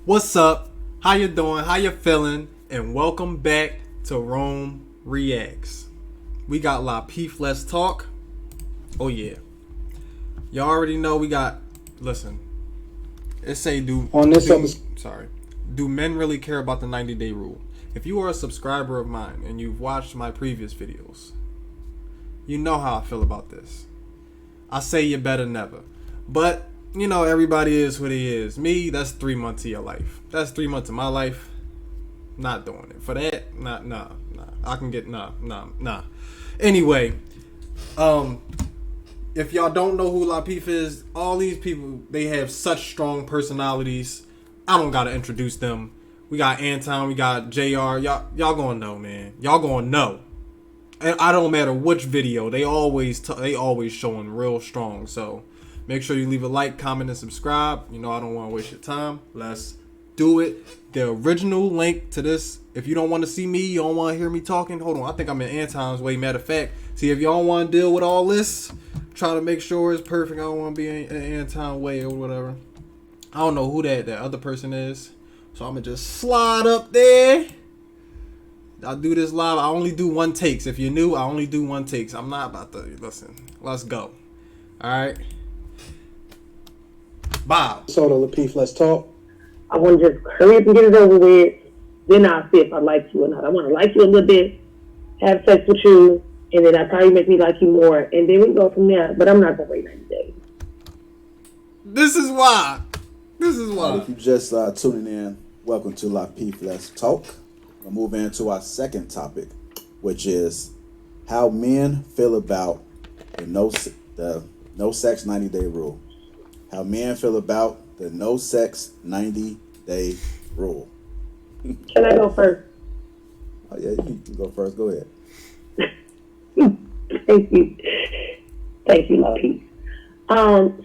What's up? How you doing? How you feeling? And welcome back to Rome Reacts. We got Lapeef, let's talk. Oh yeah. Y'all already know we got. Listen, it say do men really care about the 90-day rule? If you are a subscriber of mine and you've watched my previous videos, you know how I feel about this. I say you better never. But, you know, everybody is what he is. Me, that's 3 months of your life. That's 3 months of my life. Not doing it. For that, nah. I can get, nah. Anyway, if y'all don't know who Lapeef is, all these people, they have such strong personalities. I don't gotta introduce them. We got Anton, we got JR. Y'all gonna know, man. Y'all gonna know. And I don't matter which video, they always showing real strong. So make sure you leave a like, comment, and subscribe. You know I don't want to waste your time. Let's do it. The original link to this, if you don't want to see me, you don't want to hear me talking, hold on. I think I'm in Anton's way. Matter of fact, see, if y'all want to deal with all this, try to make sure it's perfect. I don't want to be in Anton's way or whatever. I don't know who that other person is. So I'm going to just slide up there. I do this live. I only do one takes. If you're new, I only do one takes. I'm not about to listen. Let's go. All right. Bob. Soda Lapeef, let's talk. I want to just hurry up and get it over with. Then I'll see if I like you or not. I want to like you a little bit, have sex with you, and then I'll probably make me like you more, and then we can go from there. But I'm not going to wait 90 days. This is why. If you just tuning in, welcome to Lapeef, let's talk. We'll move into our second topic, which is how men feel about the no sex 90-day rule. How men feel about the no sex 90-day rule. Can I go first? Oh yeah, you can go first. Go ahead. Thank you, Lapeef.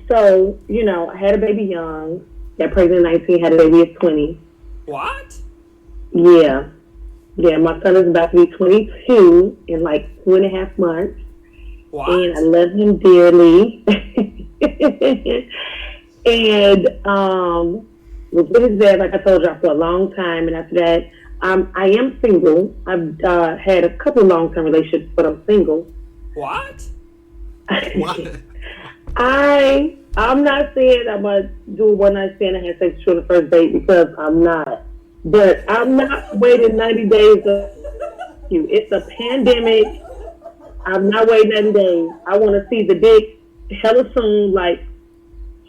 So, you know, I had a baby young, got pregnant at 19, had a baby at 20. What? Yeah, my son is about to be 22 in like 2.5 months. What? And I love him dearly. And was with his dad, like I told y'all, for a long time. And after that, I am single. I've had a couple long-term relationships, but I'm single. What? What? I'm not saying I'm gonna do a one-night stand and have sex with you on the first date, because I'm not. But I'm not waiting 90 days to you. It's a pandemic. I'm not waiting 90 days. I want to see the dick hella soon, like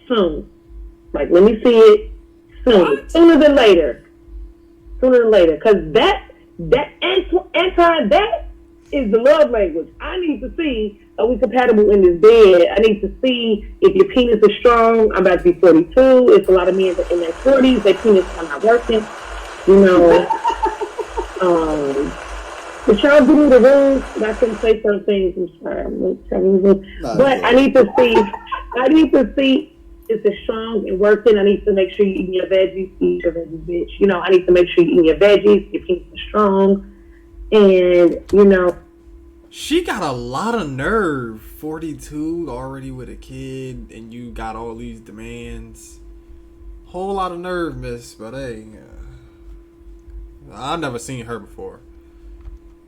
soon. Like, let me see it soon. What? Sooner than later. Because that Anton, that is the love language. I need to see, are we compatible in this bed? I need to see if your penis is strong. I'm about to be 42. It's a lot of men that in their 40s, their penis are not working. You know, but y'all give me the rules, and I can say some things. I'm sorry, but I need to see if it's strong and working. I need to make sure you eat your veggies. Eat your veggies, bitch. You know, I need to make sure you eat your veggies. Your penis is strong, and you know. She got a lot of nerve. 42, already with a kid, and you got all these demands. Whole lot of nerve, miss. But hey, I've never seen her before.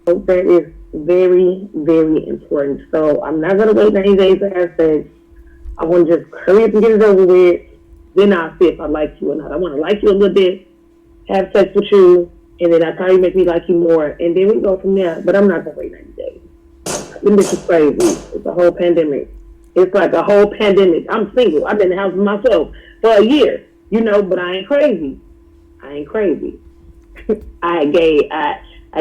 That is very, very important. So I'm not gonna wait 90 days to have sex. I want to just hurry up and get it over with. Then I'll see if I like you or not. I want to like you a little bit, have sex with you, and then I'll probably make me like you more, and then we can go from there. But I'm not gonna wait 90 days. This is crazy. It's a whole pandemic. It's like a whole pandemic. I'm single. I've been in the house with myself for a year, you know, but I ain't crazy. I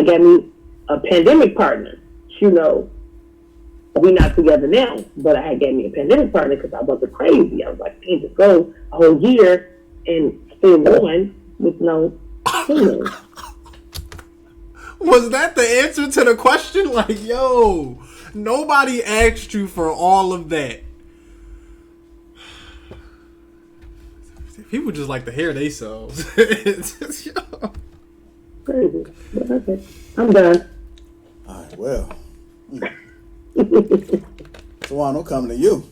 got me a pandemic partner. You know, we not together now, but I had got me a pandemic partner because I wasn't crazy. I was like, I can't just go a whole year and still going with no penis. Was that the answer to the question? Like, yo, nobody asked you for all of that. People just like to hear themselves. Crazy. But okay. I'm done. All right, well. Tawano, coming to you.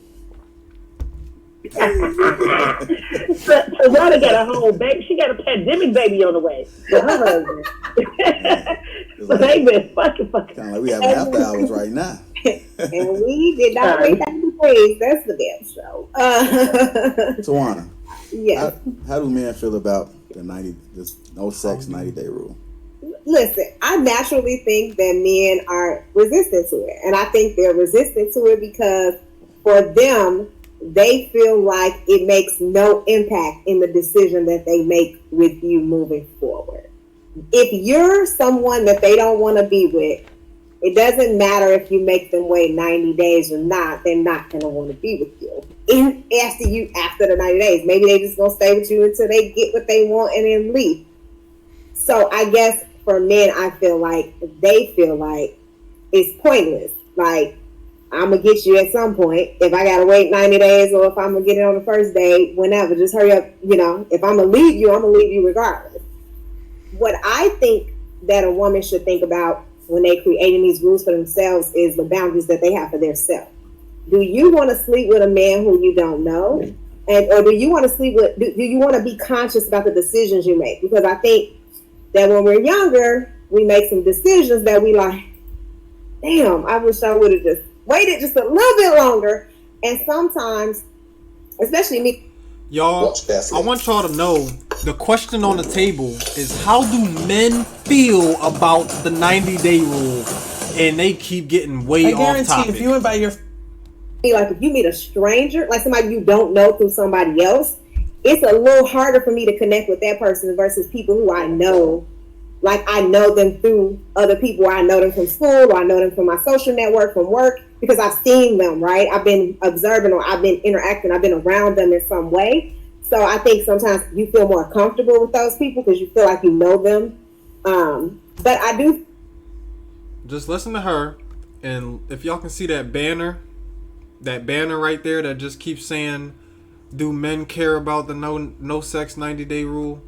Tawana got a whole baby. She got a pandemic baby on the way with her husband. So they been fucking. Kind of like we having after hours right now. And we did not wait 90 days. That's the damn show. Tawana, Yeah. how do men feel about this no sex 90-day rule? Listen, I naturally think that men are resistant to it. And I think they're resistant to it because for them, they feel like it makes no impact in the decision that they make with you moving forward. If you're someone that they don't want to be with, it doesn't matter if you make them wait 90 days or not, they're not going to want to be with you. After the 90 days, maybe they just going to stay with you until they get what they want and then leave. So I guess for men, I feel like they feel like it's pointless. Like, I'm going to get you at some point. If I got to wait 90 days or if I'm going to get it on the first day, whenever, just hurry up. If I'm going to leave you, I'm going to leave you regardless. What I think that a woman should think about when they creating these rules for themselves is the boundaries that they have for themselves. Do you want to sleep with a man who you don't know? Or do you want to sleep with, do you want to be conscious about the decisions you make? Because I think that when we're younger, we make some decisions that we like, damn, I wish I would have just waited just a little bit longer. And sometimes, especially me. Y'all, I want y'all to know the question on the table is how do men feel about the 90-day rule? And they keep getting way off topic. If you invite your like if you meet a stranger, like somebody you don't know through somebody else, it's a little harder for me to connect with that person versus people who I know. Like I know them through other people. I know them from school, or I know them from my social network, from work, because I've seen them, right? I've been observing or I've been interacting. I've been around them in some way. So I think sometimes you feel more comfortable with those people because you feel like you know them. But I do. Just listen to her. And if y'all can see that banner right there that just keeps saying, do men care about the no sex 90-day rule?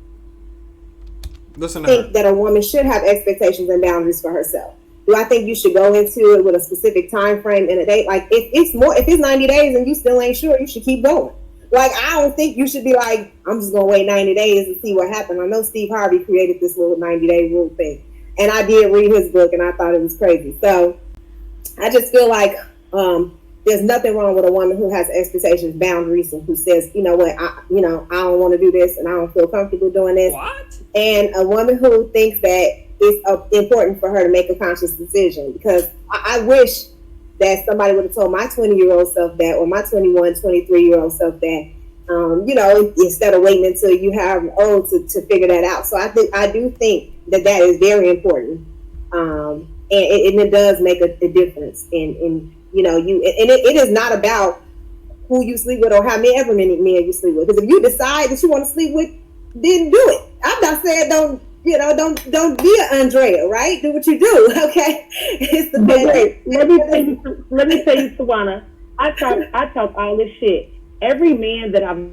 Listen to her. I think that a woman should have expectations and boundaries for herself. Do I think you should go into it with a specific time frame and a date? Like if it's 90 days and you still ain't sure, you should keep going. Like I don't think you should be like, I'm just gonna wait 90 days and see what happens. I know Steve Harvey created this little 90-day rule thing, and I did read his book and I thought it was crazy. So I just feel like there's nothing wrong with a woman who has expectations, boundaries, and who says, you know what, I don't want to do this and I don't feel comfortable doing this. What? And a woman who thinks that it's important for her to make a conscious decision, because I wish that somebody would have told my 20-year-old self that, or my 21, 23-year-old self that, instead of waiting until you have old to figure that out. So I do think that is very important. And it does make a difference in it is not about who you sleep with or how many men you sleep with. Because if you decide that you want to sleep with, then do it. I'm not saying don't be an Andrea, right? Do what you do, okay? It's the best. Let me tell you, Tawana, I talk all this shit. Every man that I've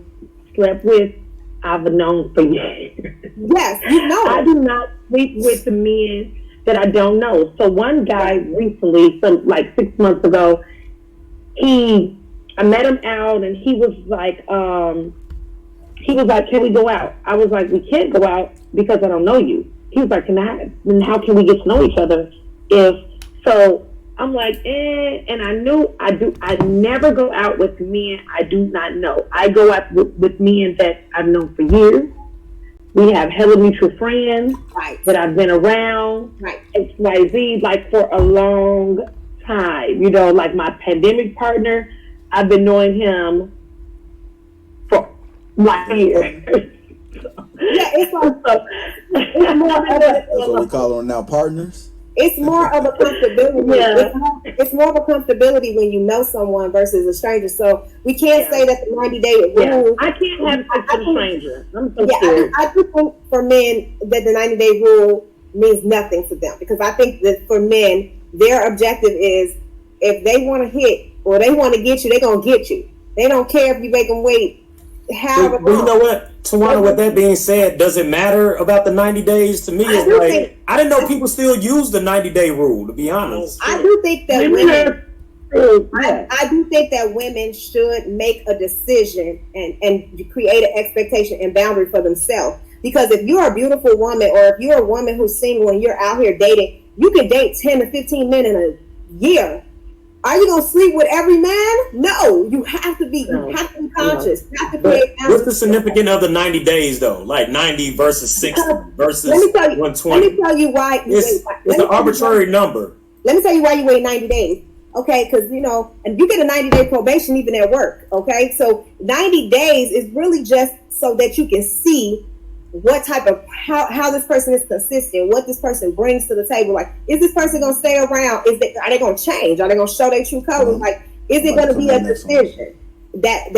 slept with, I've known for years. Yes, you know. I do not sleep with the men that I don't know. So one guy recently, like 6 months ago, I met him out and he was like, can we go out? I was like, we can't go out because I don't know you. He was like, then how can we get to know each other? So I'm like, and I never go out with men I do not know. I go out with men that I've known for years. We have hella mutual friends that I've been around, XYZ, like for a long time. Like my pandemic partner, I've been knowing him for like years. Yeah, it's more that's what we call them now, partners. It's more of a comfortability. Yeah. It's more of a comfortability when you know someone versus a stranger. So we can't say that the 90-day rule. I can't have sex with a stranger. I'm so serious. I do think for men that the 90-day rule means nothing to them, because I think that for men, their objective is if they want to hit or they want to get you, they're going to get you. They don't care if you make them wait however long. But you know what, Tawana, with that being said, does it matter about the 90 days? To me, it's like, I didn't know people still use the 90-day rule, to be honest. I do think that I do think that women should make a decision and create an expectation and boundary for themselves. Because if you're a beautiful woman, or if you're a woman who's single and you're out here dating, you can date 10 to 15 men in a year. Are you gonna sleep with every man? No, you have to be conscious. You have to create. What's the significance of the 90 days though? Like 90 versus 60 versus 120. Let me tell you why. It's an arbitrary number. Let me tell you why you wait 90 days. Okay, because and you get a 90-day probation even at work. Okay, so 90 days is really just so that you can see what type of how this person is consistent, what this person brings to the table. Like, is this person gonna stay around? Are they gonna change? Are they gonna show their true colors? Like, is it gonna be a decision that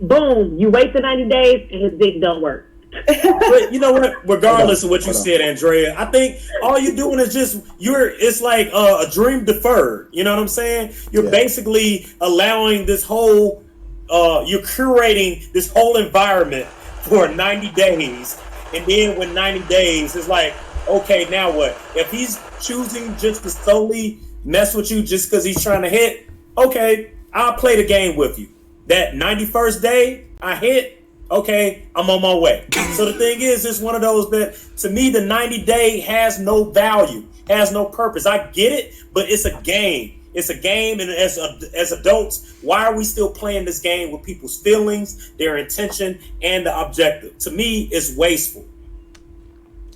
boom, you wait the 90 days and his dick don't work. But you know what? Regardless of what you said, Andrea, I think all you're doing is it's like a dream deferred. You know what I'm saying? You're basically allowing this whole, you're curating this whole environment for 90 days, and then when 90 days, it's like, okay, now what? If he's choosing just to solely mess with you just because he's trying to hit, okay, I'll play the game with you. That 91st day I hit, okay, I'm on my way. So the thing is, it's one of those that, to me, the 90-day has no value, has no purpose. I get it, but it's a game. It's a game, and as adults, why are we still playing this game with people's feelings, their intention, and the objective? To me, it's wasteful.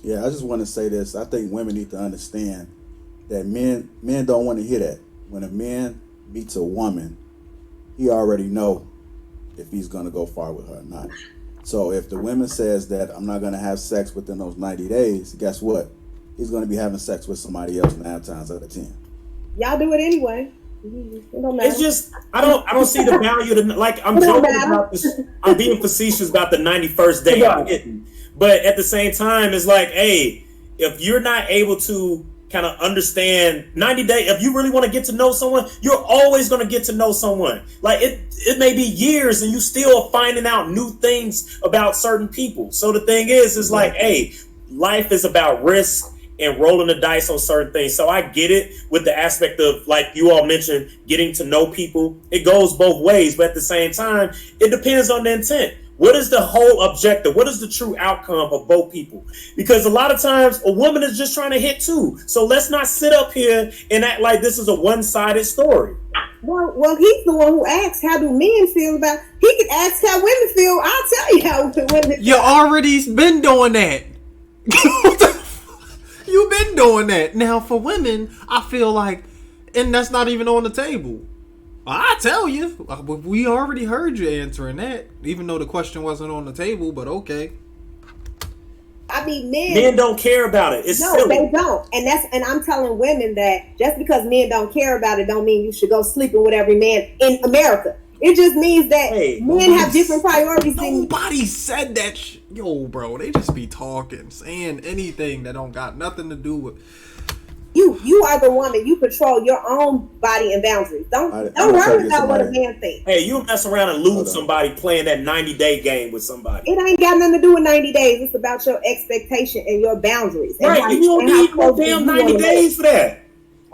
Yeah, I just want to say this. I think women need to understand that men don't want to hear that. When a man meets a woman, he already know if he's going to go far with her or not. So if the woman says that I'm not going to have sex within those 90 days, guess what? He's going to be having sex with somebody else 9 times out of 10. Y'all do it anyway. It don't matter. It's just I don't see the value. I'm joking about this. I'm being facetious about the 91st day. But at the same time, it's like, hey, if you're not able to kind of understand 90 days, if you really want to get to know someone, you're always going to get to know someone. Like it may be years and you still are finding out new things about certain people. So the thing is like, hey, life is about risk and rolling the dice on certain things. So I get it with the aspect of, like you all mentioned, getting to know people. It goes both ways, but at the same time, it depends on the intent. What is the whole objective? What is the true outcome of both people? Because a lot of times a woman is just trying to hit too. So let's not sit up here and act like this is a one-sided story. Well, he's the one who asks, how do men feel about? He can ask how women feel. I'll tell you how women feel. You already been doing that. You've been doing that. Now, for women, I feel like, and that's not even on the table. I tell you, we already heard you answering that, even though the question wasn't on the table, but okay. I mean, men don't care about it. It's silly. They don't. And I'm telling women that just because men don't care about it don't mean you should go sleeping with every man in America. It just means that men have different priorities. Nobody said that. Yo, bro, they just be talking, saying anything that don't got nothing to do with. You are the woman. You control your own body and boundaries. Don't worry about what a man thinks. Hey, you mess around and lose somebody playing that 90-day game with somebody. It ain't got nothing to do with 90 days. It's about your expectation and your boundaries. Right, you don't need no damn 90 days for that.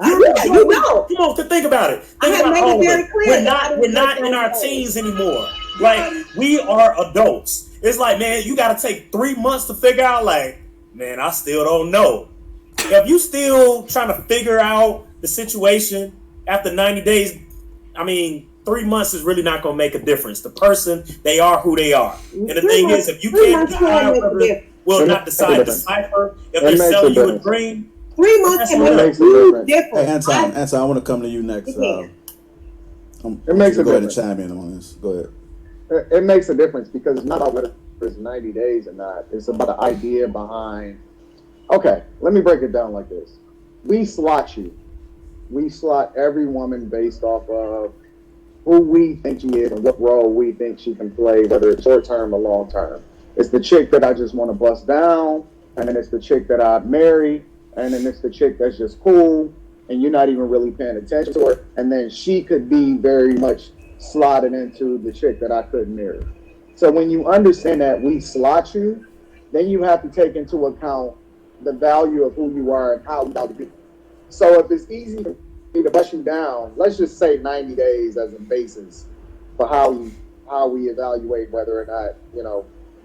You don't. Come on, think about it. I have made it very clear. We're not in our teens anymore. Like, we are adults. It's like, man, you got to take 3 months to figure out, like, man, I still don't know. If you still trying to figure out the situation after 90 days, I mean, 3 months is really not going to make a difference. The person, they are who they are. And the thing is, if you can't decide to decipher, if they're selling you a dream, 3 months can make a huge difference. Hey, Anton, I want to come to you next. It makes a difference. Go ahead and chime in on this. Go ahead. It makes a difference because it's not about whether it's 90 days or not. It's about the idea behind. Okay, let me break it down like this. We slot you. We slot every woman based off of who we think she is and what role we think she can play, whether it's short term or long term. It's the chick that I just want to bust down, and then it's the chick that I'd marry, and then it's the chick that's just cool, and you're not even really paying attention to her, and then she could be very much slotted into the chick that I couldn't marry. So when you understand that we slot you, then you have to take into account the value of who you are and how you value people. So if it's easy to bust you down, let's just say 90 days as a basis for how we evaluate whether or not,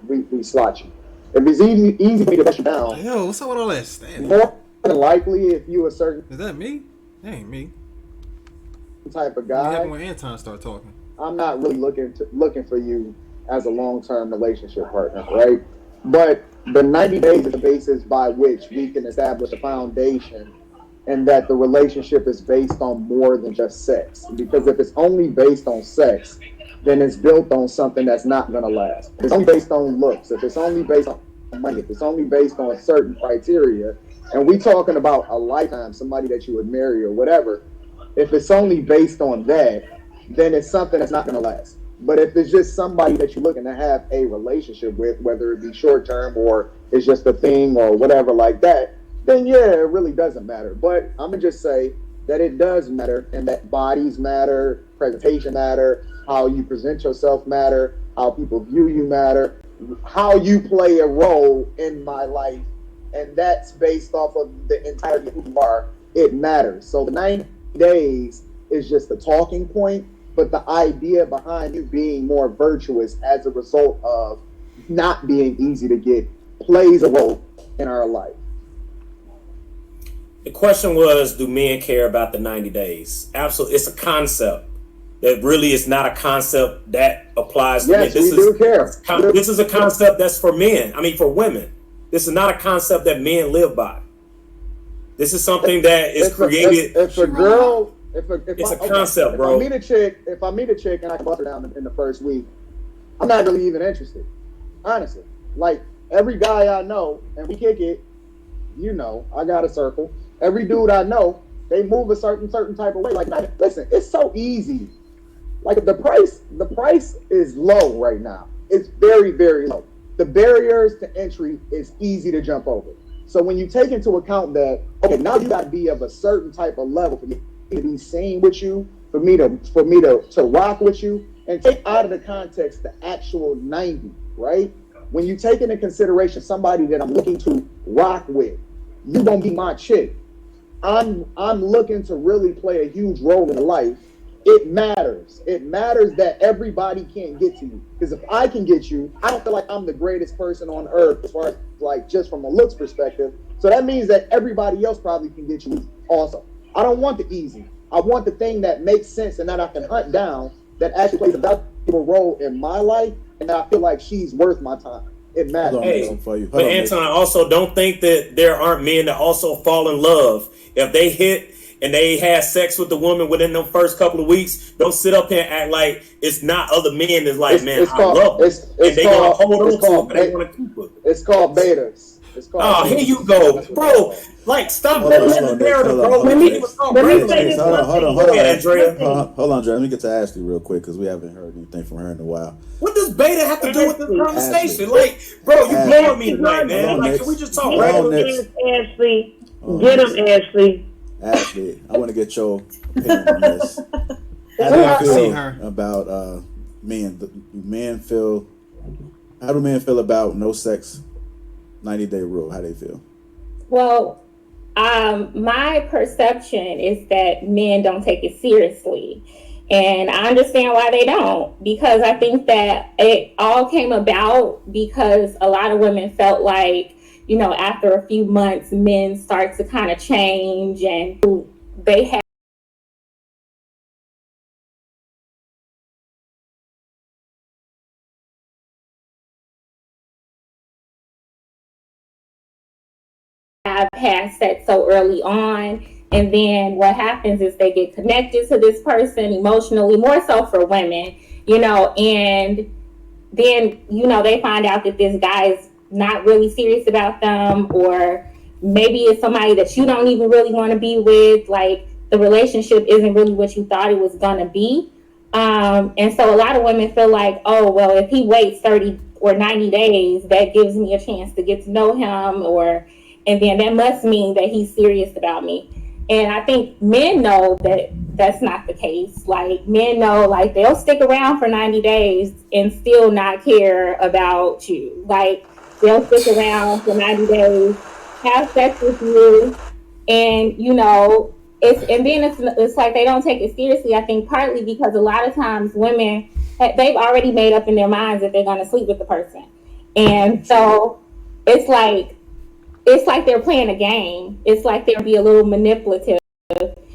we slot you. If it's easy for me to bust you down, Yo, what's up with all that standing? more than likely, if you a certain Is that me? That ain't me. type of What happened guy, when Anton start talking? I'm not really looking for you as a long-term relationship partner, right? But the 90 days is the basis by which we can establish a foundation and that the relationship is based on more than just sex. Because if it's only based on sex, then it's built on something that's not going to last. If it's only based on looks, if it's only based on money, if it's only based on certain criteria, and we talking about a lifetime, somebody that you would marry or whatever, if it's only based on that, then it's something that's not going to last. But if it's just somebody that you're looking to have a relationship with, whether it be short term or it's just a thing or whatever like that, then yeah, it really doesn't matter. But I'm going to just say that it does matter, and that bodies matter, presentation matter, how you present yourself matter, how people view you matter, how you play a role in my life, and that's based off of the entirety of who you are. It matters. So the 90 days is just a talking point, but the idea behind you being more virtuous as a result of not being easy to get plays a role in our life. The question was, do men care about the 90 days? Absolutely. It's a concept that really is not a concept that applies to Yes, men. we do care. This is a concept that's for men. I mean, for women. This is not a concept that men live by. This is something that is created. If a girl, it's a concept, bro. If I meet a chick and I bust her down in the first week, I'm not really even interested. Honestly, like every guy I know, and we kick it. I got a circle. Every dude I know, they move a certain type of way. Like, listen, it's so easy. Like the price is low right now. It's very, very low. The barriers to entry is easy to jump over. So when you take into account that, okay, now you got to be of a certain type of level for me to be seen with you, for me to rock with you, and take out of the context the actual 90, right? When you take into consideration somebody that I'm looking to rock with, you gonna be my chick. I'm looking to really play a huge role in life. It matters. It matters that everybody can't get to you. Because if I can get you, I don't feel like I'm the greatest person on earth as far as like just from a looks perspective. So that means that everybody else probably can get you also. I don't want the easy. I want the thing that makes sense and that I can hunt down, that actually plays a valuable role in my life, and that I feel like she's worth my time. It matters. Hey, but Anton, also don't think that there aren't men that also fall in love. If they hit and they had sex with the woman within the first couple of weeks, don't sit up here and act like it's not other men that's like, I love it. And they gonna hold on to it, they want to keep it. It's called betas. Here you go, bro. Like, stop letting the narrative, bro. Let me say this. Hold on, Dre. Let me get to Ashley real quick because we haven't heard anything from her in a while. What does beta have to do with this conversation? Like, bro, you blowing me tonight, man. Like, can we just talk regular? Ashley, get him, Ashley. Ashley, I want to get your opinion on this. How do you feel about men? How do men feel about no sex 90-day rule? How do they feel? Well, my perception is that men don't take it seriously. And I understand why they don't, because I think that it all came about because a lot of women felt like, after a few months, men start to kind of change and they have had sex so early on, and then what happens is they get connected to this person emotionally, more so for women, and then they find out that this guy is not really serious about them, or maybe it's somebody that you don't even really want to be with, like the relationship isn't really what you thought it was going to be. And so a lot of women feel like, oh, well, if he waits 30 or 90 days, that gives me a chance to get to know him, and then that must mean that he's serious about me. And I think men know that that's not the case. Like, men know, like, they'll stick around for 90 days and still not care about you. Like, they'll stick around for 90 days, have sex with you, and, it's like they don't take it seriously. I think partly because a lot of times women, they've already made up in their minds that they're going to sleep with the person, and so it's like they're playing a game. It's like they'll be a little manipulative.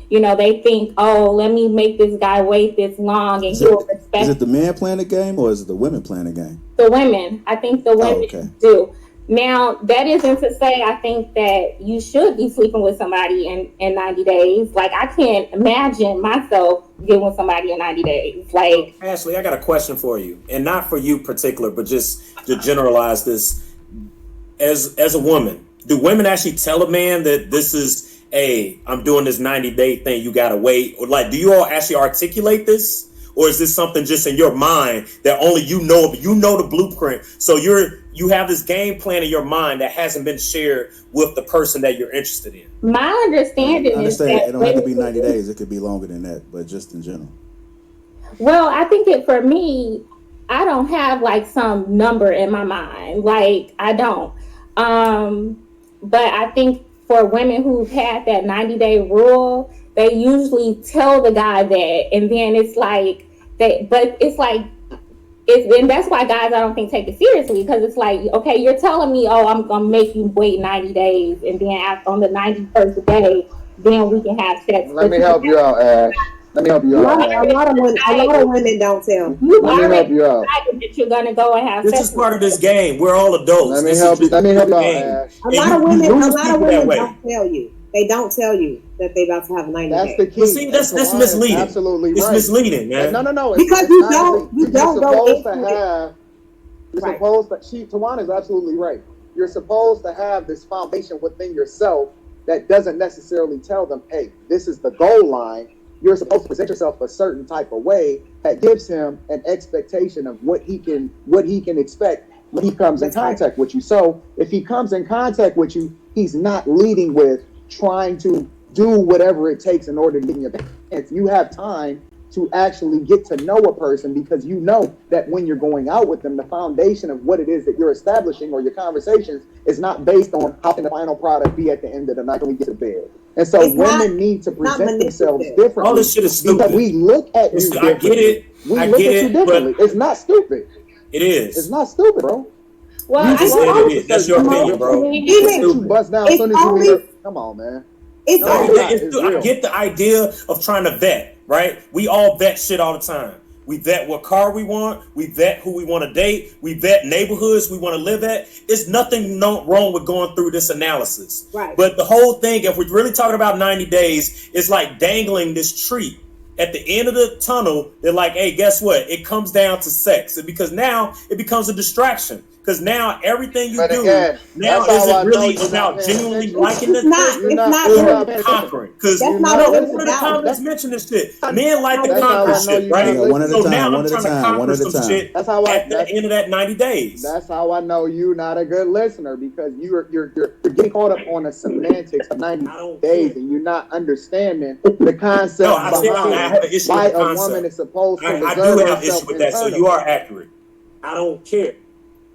They think, oh, let me make this guy wait this long, and he'll respect. Is it the men playing the game, or is it the women playing the game? The women. I think the women do. Now, that isn't to say I think that you should be sleeping with somebody in 90 days. Like, I can't imagine myself getting with somebody in 90 days. Like, Ashley, I got a question for you, and not for you particular, but just to generalize this. As a woman, do women actually tell a man that this is, hey, I'm doing this 90-day thing, you gotta wait? Or like, do you all actually articulate this? Or is this something just in your mind that only you know the blueprint? So you have this game plan in your mind that hasn't been shared with the person that you're interested in. My understanding is that it don't have to be 90 days. It could be longer than that, but just in general. Well, I think for me, I don't have like some number in my mind. Like, I don't. But I think for women who've had that 90-day rule, they usually tell the guy that, and then it's like and that's why guys, I don't think, take it seriously, because it's like, okay, you're telling me, oh, I'm gonna make you wait 90 days, and then on the 91st day, then we can have sex. Let me help you out, Ash. Let me help you out. A lot of women don't tell. Let me help you out. That you're gonna go and have this sex. is part of this game. We're all adults. Let me help you out, Ash. A lot of women don't tell you. They don't tell you that they about to have a 90 That's days. the key. But see, that's misleading. Absolutely It's right. misleading, man. No. Because you don't go into it. You're supposed to. Tawana is absolutely right. You're supposed to have this foundation within yourself that doesn't necessarily tell them, hey, this is the goal line. You're supposed to present yourself a certain type of way that gives him an expectation of what he can expect when he comes in contact with you. So if he comes in contact with you, he's not leading with trying to do whatever it takes in order to get in your pants. You have time to actually get to know a person, because you know that when you're going out with them, the foundation of what it is that you're establishing or your conversations is not based on how can the final product be at the end of the night when we get to bed. And so women need to present themselves differently. All this shit is stupid. Because we look at you differently. I get it. We look at you differently. It's not stupid. It is. It's not stupid, bro. Well, you just said it is. That's your opinion, bro. You bust down as soon as you leave. Come on, man. I get the idea of trying to vet, right? We all vet shit all the time. We vet what car we want. We vet who we want to date. We vet neighborhoods we want to live at. It's nothing wrong with going through this analysis. Right. But the whole thing, if we're really talking about 90 days, it's like dangling this treat. At the end of the tunnel, they're like, hey, guess what? It comes down to sex. Because now it becomes a distraction. Because now everything you do now isn't really about genuinely liking the person or conquering. Because one of the comments mentioned this shit. Men like to conquer shit, right? So now I'm trying to conquer some shit at the end of that 90 days. That's how I know you're not a good listener, because you're getting caught up on the semantics of 90 days, and you're not understanding the concept behind why a woman is supposed to I do have an issue with that, so you are accurate. I don't care.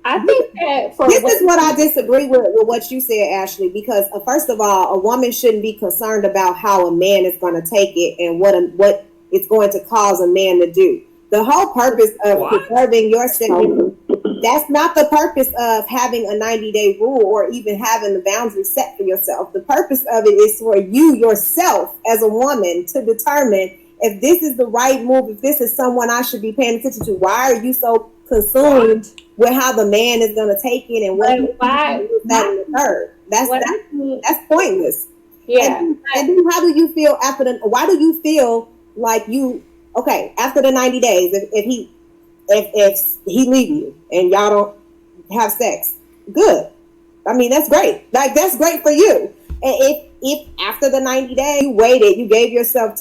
I think that this is what I disagree with what you said, Ashley, because first of all, a woman shouldn't be concerned about how a man is going to take it and what it's going to cause a man to do. The whole purpose of preserving yourself, that's not the purpose of having a 90-day rule or even having the boundaries set for yourself. The purpose of it is for you yourself as a woman to determine if this is the right move, if this is someone I should be paying attention to. Why are you so consumed with how the man is going to take it and that's pointless. Yeah. And then how do you feel why do you feel like after the 90 days, if he leave you and y'all don't have sex, good. I mean, that's great. Like, that's great for you. And if after the 90 days you waited, you gave yourself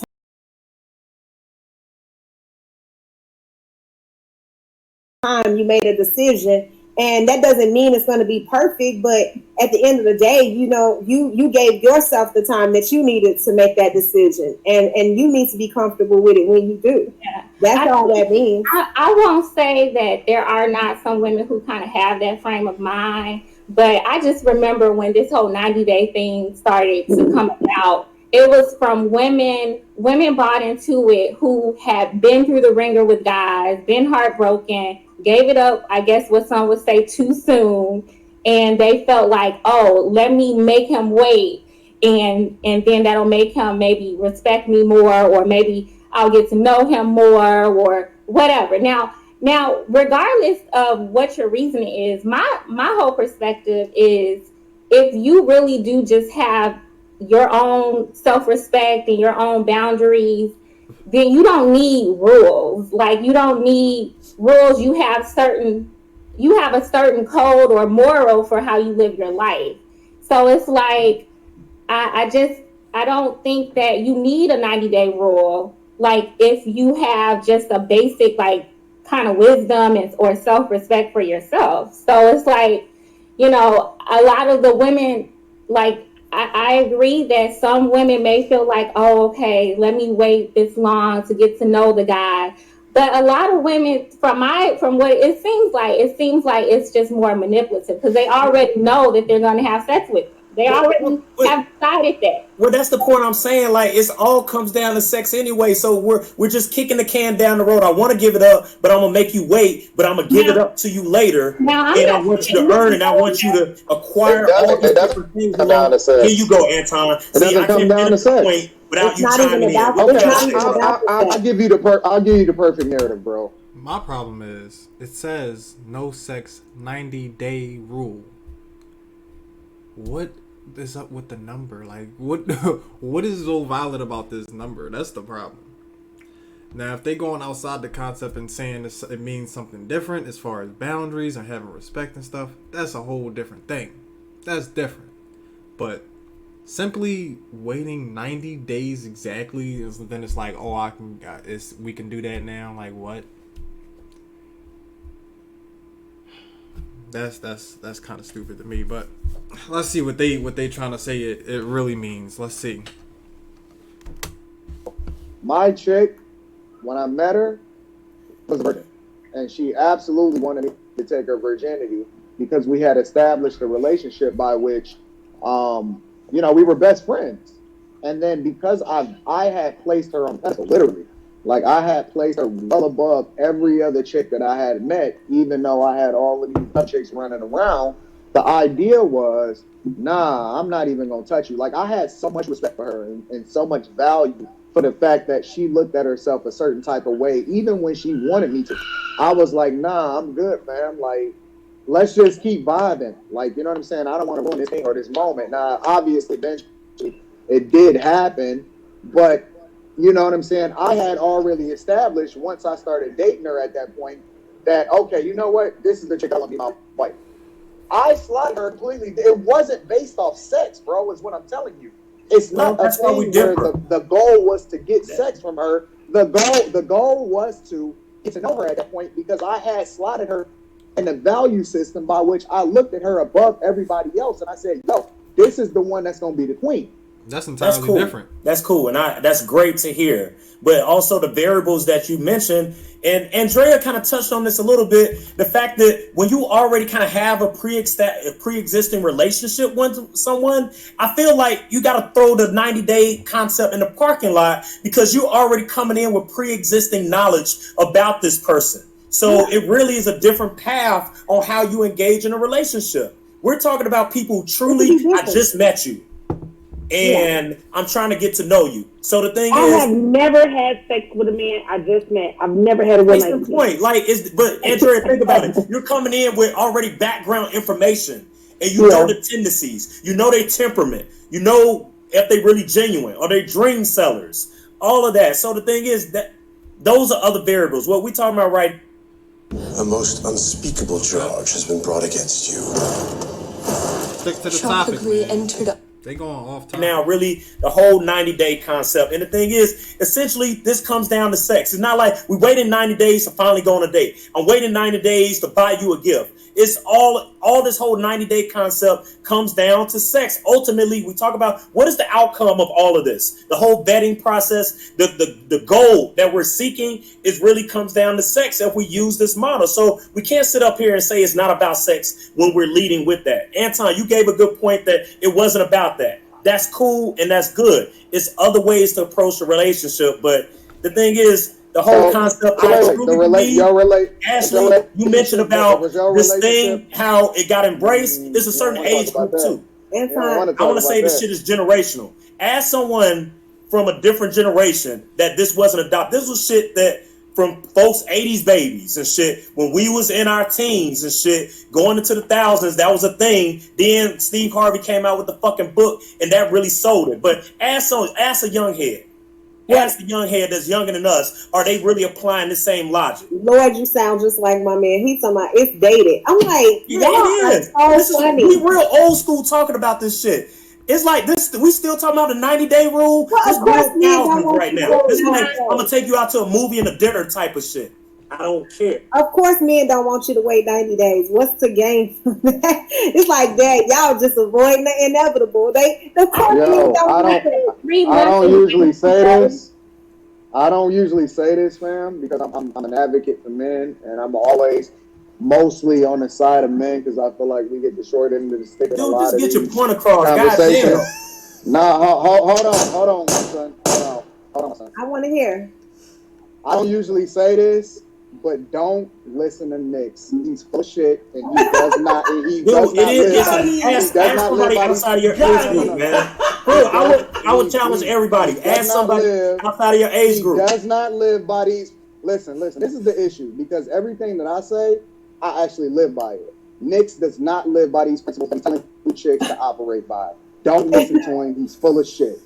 time, you made a decision, and that doesn't mean it's going to be perfect, but at the end of the day, you gave yourself the time that you needed to make that decision, and you need to be comfortable with it when you do. Yeah. That's all that means. I won't say that there are not some women who kind of have that frame of mind, but I just remember when this whole 90-day thing started to come about, it was from women bought into it who had been through the ringer with guys, been heartbroken, gave it up, I guess what some would say, too soon, and they felt like, oh, let me make him wait, and then that'll make him maybe respect me more, or maybe I'll get to know him more, or whatever. Now, regardless of what your reasoning is, my whole perspective is, if you really do just have your own self-respect and your own boundaries, then you don't need rules. Like, you don't need rules. You have a certain code or moral for how you live your life. So it's like, I don't think that you need a 90-day rule. Like, if you have just a basic, like, kind of wisdom or self-respect for yourself. So it's like, a lot of the women, like, I agree that some women may feel like, oh, okay, let me wait this long to get to know the guy. But a lot of women, from what it seems like it's just more manipulative, because they already know that they're going to have sex with you. They already have decided that. Well, that's the point I'm saying. Like, it's all comes down to sex anyway. So we're just kicking the can down the road. I want to give it up, but I'm gonna make you wait. But I'm gonna give it up to you later. And I want you to earn, and I want you to acquire all these different things. Here you go, Anton. It doesn't come down to sex. Without you chiming in. I'll give you the perfect narrative, bro. My problem is, it says no sex 90-day rule. What is up with the number? Like, what is so valid about this number? That's the problem. Now, if they going outside the concept and saying it means something different as far as boundaries and having respect and stuff, that's a whole different thing. That's different. But simply waiting 90 days exactly, then it's like, oh, we can do that now. Like, what? That's kind of stupid to me, but let's see what they trying to say it really means. Let's see. My chick, when I met her, was a virgin, and she absolutely wanted me to take her virginity because we had established a relationship by which, we were best friends. And then because I had placed her on pedestal, literally. Like, I had placed her well above every other chick that I had met, even though I had all of these other chicks running around. The idea was, nah, I'm not even going to touch you. Like, I had so much respect for her and so much value for the fact that she looked at herself a certain type of way, even when she wanted me to. I was like, nah, I'm good, man. Like, let's just keep vibing. Like, you know what I'm saying? I don't want to ruin this thing or this moment. Now, obviously, eventually, it did happen, but you know what I'm saying? I had already established, once I started dating her at that point, that, okay, you know what? This is the chick I want to be my wife. I slotted her completely. It wasn't based off sex, bro, is what I'm telling you. It's not a thing where the goal was to get sex from her. The goal was to get to know her at that point, because I had slotted her in a value system by which I looked at her above everybody else, and I said, yo, this is the one that's going to be the queen. That's entirely different. That's cool, and that's great to hear. But also the variables that you mentioned, and Andrea kind of touched on this a little bit. The fact that when you already kind of have a pre-existing relationship with someone, I feel like you got to throw the 90-day concept in the parking lot, because you're already coming in with pre-existing knowledge about this person. So it really is a different path on how you engage in a relationship. We're talking about people who truly, I just met you. And I'm trying to get to know you. So the thing is, I have never had sex with a man I just met. I've never had a one night stand. That's the point. Like, but Andrea, think about it. You're coming in with already background information, and you know the tendencies. You know their temperament. You know if they really genuine or they dream sellers. All of that. So the thing is that those are other variables. What we're talking about, right? A most unspeakable charge has been brought against you. Stick to the topic. They going off time. Now, really, the whole 90-day concept. And the thing is, essentially, this comes down to sex. It's not like we waited 90 days to finally go on a date. I'm waiting 90 days to buy you a gift. It's all this whole 90-day concept comes down to sex. Ultimately, we talk about what is the outcome of all of this. The whole vetting process, the goal that we're seeking is really comes down to sex if we use this model. So we can't sit up here and say it's not about sex when we're leading with that. Anton, you gave a good point that it wasn't about that. that's cool and that's good. It's other ways to approach the relationship, but the thing is, the whole concept. Ashley, you mentioned about this thing, how it got embraced. It's a certain age group too. I want to say this shit is generational. As someone from a different generation that this wasn't adopted, this was shit that from folks 80s babies and shit, when we was in our teens and shit, going into the thousands, that was a thing. Then Steve Harvey came out with the fucking book, and that really sold it. But ask a young head. Ask the young head that's younger than us, are they really applying the same logic? Lord, you sound just like my man. He's talking about it's dated. I'm like, yeah, it is. We real old school talking about this shit. It's like this. We still talking about the 90-day rule. Well, this real right now. This is like I'm gonna take you out to a movie and a dinner type of shit. I don't care. Of course, men don't want you to wait 90 days. What's the game from that? It's like that. Y'all just avoiding the inevitable. I don't usually say this. I don't usually say this, fam, because I'm an advocate for men, and I'm always mostly on the side of men because I feel like we get the short end of the stick in a lot of these your point across. conversations. Nah, hold on, son. Hold on, son. I want to hear. I don't usually say this, but don't listen to Nick. He's full of shit, and he does not. He does not live. Ask somebody outside of your age group, man. I would challenge everybody. Ask somebody outside of your age group. He does not live by these. Listen. This is the issue because everything that I say, I actually live by it. Nix does not live by these principles. I'm telling you chicks to operate by. Don't listen to him. He's full of shit.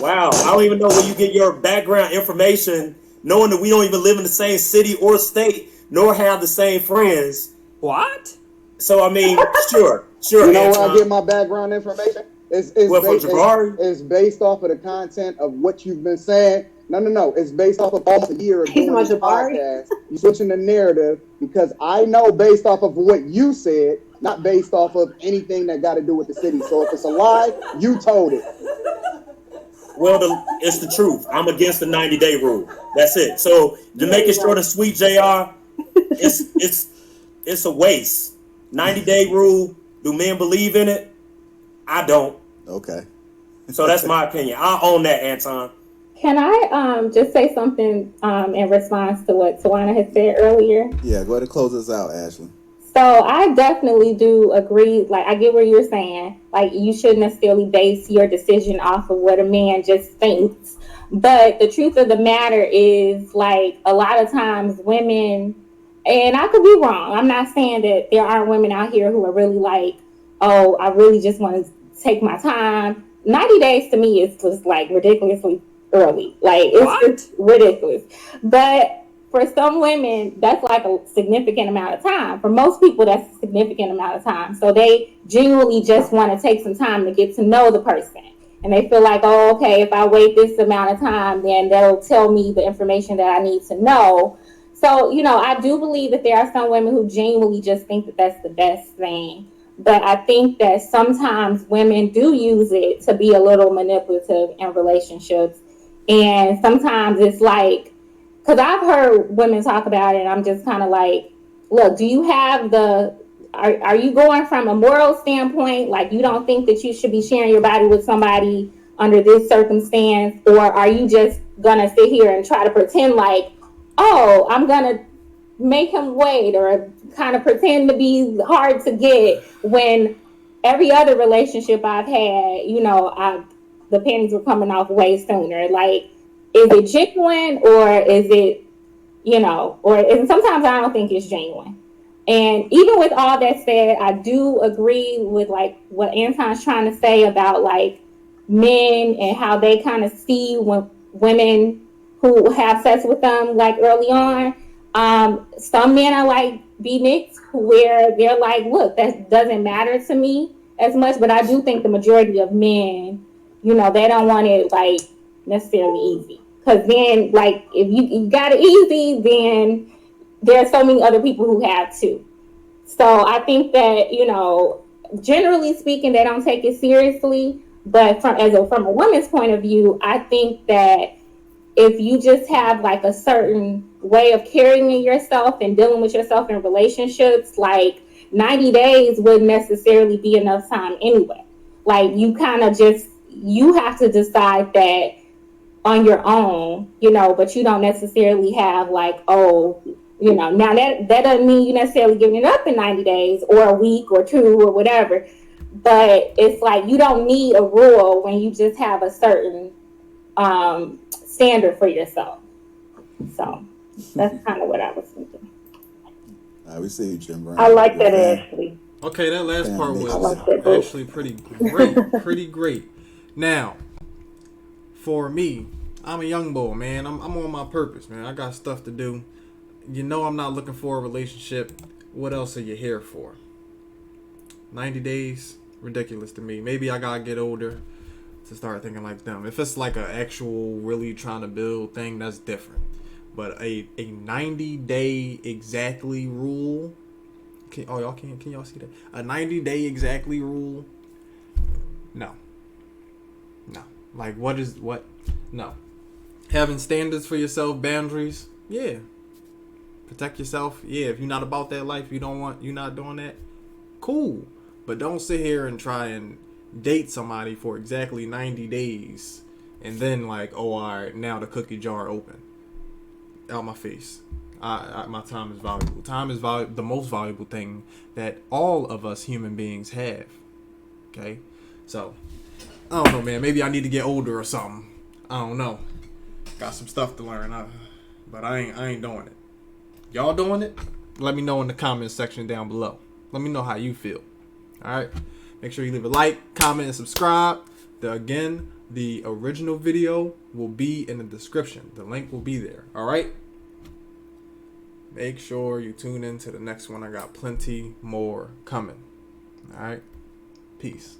Wow, I don't even know where you get your background information, knowing that we don't even live in the same city or state, nor have the same friends. What? So I mean, sure. You know where I get my background information? It's based off of the content of what you've been saying. No. It's based off of almost a year of doing this podcast. You're switching the narrative because I know based off of what you said, not based off of anything that got to do with the city. So if it's a lie, you told it. Well, it's the truth. I'm against the 90-day rule. That's it. So to make it short and sweet, JR, it's a waste. 90-day rule. Do men believe in it? I don't. Okay. So that's my opinion. I own that, Anton. Can I just say something in response to what Tawana had said earlier? Yeah, go ahead and close this out, Ashley. So I definitely do agree. Like, I get what you're saying. Like, you shouldn't necessarily base your decision off of what a man just thinks. But the truth of the matter is, like, a lot of times women, and I could be wrong. I'm not saying that there aren't women out here who are really like, oh, I really just want to take my time. 90 days to me is just like ridiculously early. Like, it's just ridiculous. But for some women, that's like a significant amount of time. For most people, that's a significant amount of time. So they genuinely just want to take some time to get to know the person. And they feel like, oh, okay, if I wait this amount of time, then that'll tell me the information that I need to know. So, I do believe that there are some women who genuinely just think that that's the best thing. But I think that sometimes women do use it to be a little manipulative in relationships. And sometimes it's like, because I've heard women talk about it, and I'm just kind of like, look, do you have are you going from a moral standpoint? Like, you don't think that you should be sharing your body with somebody under this circumstance? Or are you just going to sit here and try to pretend like, oh, I'm going to make him wait, or kind of pretend to be hard to get, when every other relationship I've had, the pennies were coming off way sooner. Like, is it genuine, or is it, and sometimes I don't think it's genuine. And even with all that said, I do agree with like what Anton's trying to say about like men and how they kind of see when women who have sex with them like early on. Some men are like B-Nicks, where they're like, look, that doesn't matter to me as much, but I do think the majority of men, they don't want it like necessarily easy. Because then, like, if you got it easy, then there are so many other people who have too. So I think that, generally speaking, they don't take it seriously. But from a woman's point of view, I think that if you just have like a certain way of carrying yourself and dealing with yourself in relationships, like 90 days wouldn't necessarily be enough time anyway. Like you kind of just, you have to decide that on your own, you know, but you don't necessarily have like, oh, you know, now that doesn't mean you necessarily giving it up in 90 days or a week or two or whatever. But it's like you don't need a rule when you just have a certain standard for yourself. So that's kind of what I was thinking. We see you, Jim Brown. I like that, Ashley. Okay, that last part was like actually pretty great. Now, for me, I'm a young boy, man. I'm on my purpose, man. I got stuff to do. You know I'm not looking for a relationship. What else are you here for? 90 days? Ridiculous to me. Maybe I gotta get older to start thinking like them. If it's like an actual really trying to build thing, that's different. But a 90-day exactly rule. Can y'all see that? A 90-day exactly rule? No. Like what? No. Having standards for yourself, boundaries, yeah. Protect yourself, yeah. If you're not about that life, you're not doing that, cool. But don't sit here and try and date somebody for exactly 90 days and then like, oh, all right, now the cookie jar open. Out my face. My time is valuable. Time is the most valuable thing that all of us human beings have. Okay? So, I don't know, man. Maybe I need to get older or something. I don't know. Got some stuff to learn. But I ain't doing it. Y'all doing it? Let me know in the comments section down below. Let me know how you feel. Alright? Make sure you leave a like, comment, and subscribe. The original video will be in the description. The link will be there. Alright? Make sure you tune in to the next one. I got plenty more coming. Alright? Peace.